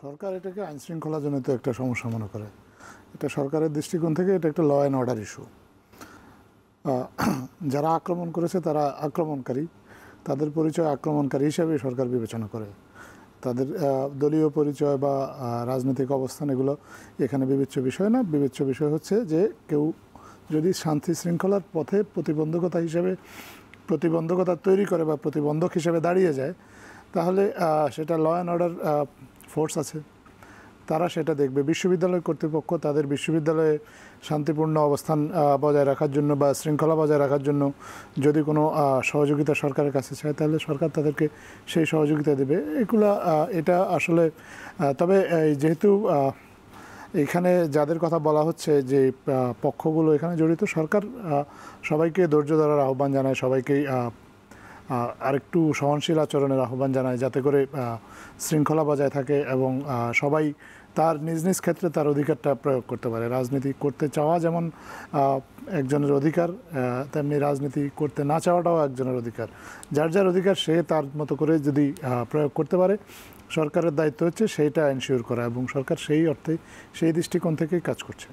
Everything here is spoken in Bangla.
সরকার এটাকে আইন শৃঙ্খলাজনিত একটা সমস্যা মনে করে। এটা সরকারের দৃষ্টিকোণ থেকে এটা একটা ল অ্যান্ড অর্ডার ইস্যু। যারা আক্রমণ করেছে তারা আক্রমণকারী, তাদের পরিচয় আক্রমণকারী হিসেবে সরকার বিবেচনা করে। তাদের দলীয় পরিচয় বা রাজনৈতিক অবস্থান এগুলো এখানে বিবেচ্য বিষয় না। বিবেচ্য বিষয় হচ্ছে যে কেউ যদি শান্তি শৃঙ্খলার পথে প্রতিবন্ধকতা তৈরি করে বা প্রতিবন্ধক হিসেবে দাঁড়িয়ে যায়, তাহলে সেটা ল অ্যান্ড অর্ডার ফোর্স আছে, তারা সেটা দেখবে। বিশ্ববিদ্যালয় কর্তৃপক্ষ তাদের বিশ্ববিদ্যালয়ে শান্তিপূর্ণ অবস্থান বজায় রাখার জন্য বা শৃঙ্খলা বজায় রাখার জন্য যদি কোনো সহযোগিতা সরকারের কাছে চায়, তাহলে সরকার তাদেরকে সেই সহযোগিতা দেবে। এটা আসলে তবে যেহেতু এখানে যাদের কথা বলা হচ্ছে যে পক্ষগুলো এখানে জড়িত, সরকার সবাইকে ধৈর্য ধরার আহ্বান জানায়, সবাইকেই আরেকটু সহনশীল আচরণের আহ্বান জানায়, যাতে করে শৃঙ্খলা বজায় থাকে এবং সবাই তার নিজ নিজ ক্ষেত্রে তার অধিকারটা প্রয়োগ করতে পারে। রাজনীতি করতে চাওয়া যেমন একজনের অধিকার, তেমনি রাজনীতি করতে না চাওয়াটাও একজনের অধিকার। যার যার অধিকার সে তার মতো করে যদি প্রয়োগ করতে পারে, সরকারের দায়িত্ব হচ্ছে সেইটা এনশিওর করা, এবং সরকার সেই অর্থে সেই দৃষ্টিকোণ থেকেই কাজ করছে।